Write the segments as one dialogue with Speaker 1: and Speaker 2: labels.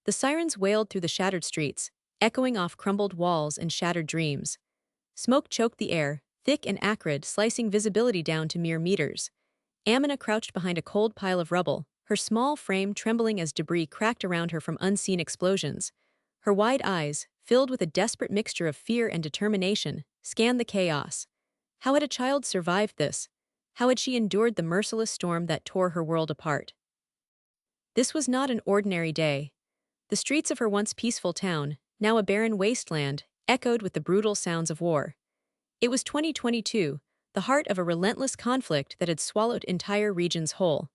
Speaker 1: The sirens wailed through the shattered streets, echoing off crumbled walls and shattered dreams. Smoke choked the air, thick and acrid, slicing visibility down to mere meters. Amina crouched behind a cold pile of rubble, her small frame trembling as debris cracked around her from unseen explosions. Her wide eyes, filled with a desperate mixture of fear and determination, scanned the chaos. How had a child survived this? How had she endured the merciless storm that tore her world apart? This was not an ordinary day. The streets of her once peaceful town, now a barren wasteland, echoed with the brutal sounds of war. It was 2022, the heart of a relentless conflict that had swallowed entire regions whole.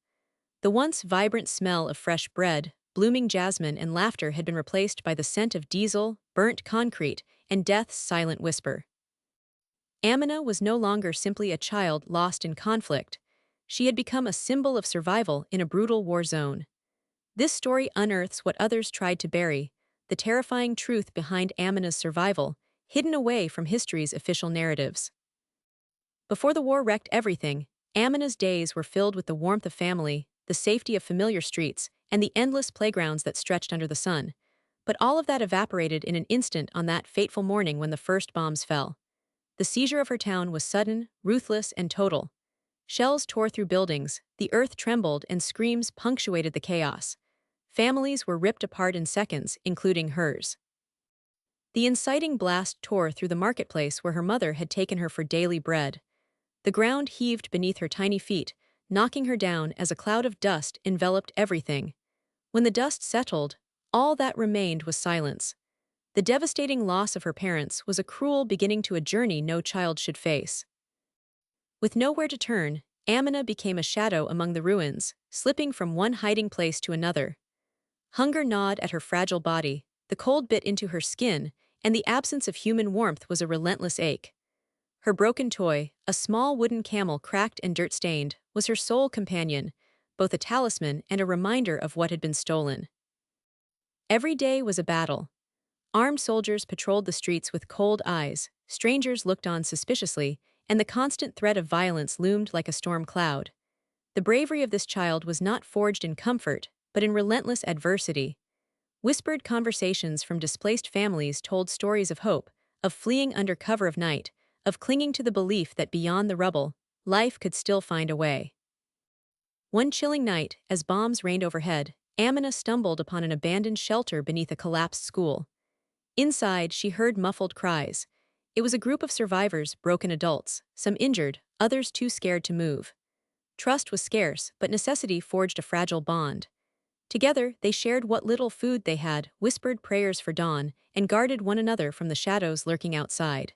Speaker 1: The once vibrant smell of fresh bread, blooming jasmine, and laughter had been replaced by the scent of diesel, burnt concrete, and death's silent whisper. Amina was no longer simply a child lost in conflict. She had become a symbol of survival in a brutal war zone. This story unearths what others tried to bury, the terrifying truth behind Amina's survival, hidden away from history's official narratives. Before the war wrecked everything, Amina's days were filled with the warmth of family, the safety of familiar streets, and the endless playgrounds that stretched under the sun. But all of that evaporated in an instant on that fateful morning when the first bombs fell. The seizure of her town was sudden, ruthless, and total. Shells tore through buildings, the earth trembled, and screams punctuated the chaos. Families were ripped apart in seconds, including hers. The inciting blast tore through the marketplace where her mother had taken her for daily bread. The ground heaved beneath her tiny feet, knocking her down as a cloud of dust enveloped everything. When the dust settled, all that remained was silence. The devastating loss of her parents was a cruel beginning to a journey no child should face. With nowhere to turn, Amina became a shadow among the ruins, slipping from one hiding place to another. Hunger gnawed at her fragile body, the cold bit into her skin, and the absence of human warmth was a relentless ache. Her broken toy, a small wooden camel cracked and dirt-stained, was her sole companion, both a talisman and a reminder of what had been stolen. Every day was a battle. Armed soldiers patrolled the streets with cold eyes, strangers looked on suspiciously, and the constant threat of violence loomed like a storm cloud. The bravery of this child was not forged in comfort, but in relentless adversity. Whispered conversations from displaced families told stories of hope, of fleeing under cover of night, of clinging to the belief that beyond the rubble, life could still find a way. One chilling night, as bombs rained overhead, Amina stumbled upon an abandoned shelter beneath a collapsed school. Inside, she heard muffled cries. It was a group of survivors, broken adults, some injured, others too scared to move. Trust was scarce, but necessity forged a fragile bond. Together, they shared what little food they had, whispered prayers for dawn, and guarded one another from the shadows lurking outside.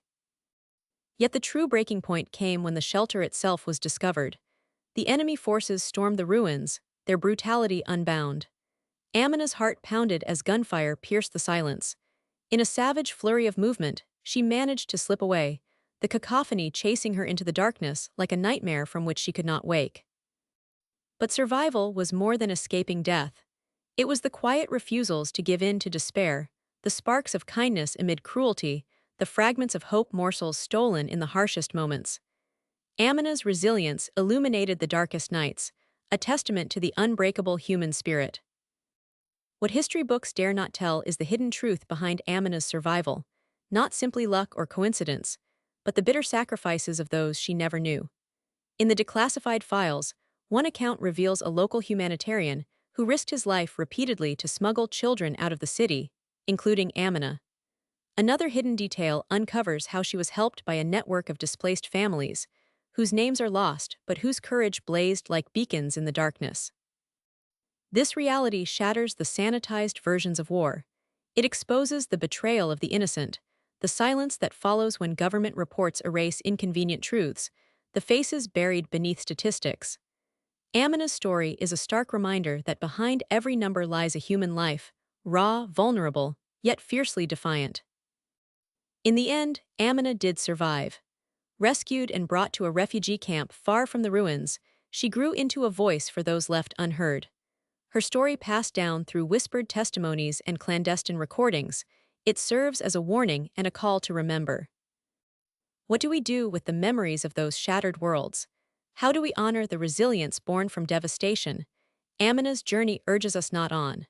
Speaker 1: Yet the true breaking point came when the shelter itself was discovered. The enemy forces stormed the ruins, their brutality unbound. Amina's heart pounded as gunfire pierced the silence. In a savage flurry of movement, she managed to slip away, the cacophony chasing her into the darkness like a nightmare from which she could not wake. But survival was more than escaping death. It was the quiet refusals to give in to despair, the sparks of kindness amid cruelty, the fragments of hope morsels stolen in the harshest moments. Amina's resilience illuminated the darkest nights, a testament to the unbreakable human spirit. What history books dare not tell is the hidden truth behind Amina's survival, not simply luck or coincidence, but the bitter sacrifices of those she never knew. In the declassified files, one account reveals a local humanitarian who risked his life repeatedly to smuggle children out of the city, including Amina. Another hidden detail uncovers how she was helped by a network of displaced families, whose names are lost but whose courage blazed like beacons in the darkness. This reality shatters the sanitized versions of war. It exposes the betrayal of the innocent, the silence that follows when government reports erase inconvenient truths, the faces buried beneath statistics. Amina's story is a stark reminder that behind every number lies a human life, raw, vulnerable, yet fiercely defiant. In the end, Amina did survive. Rescued and brought to a refugee camp far from the ruins, she grew into a voice for those left unheard. Her story passed down through whispered testimonies and clandestine recordings, it serves as a warning and a call to remember. What do we do with the memories of those shattered worlds? How do we honor the resilience born from devastation? Amina's journey urges us not on.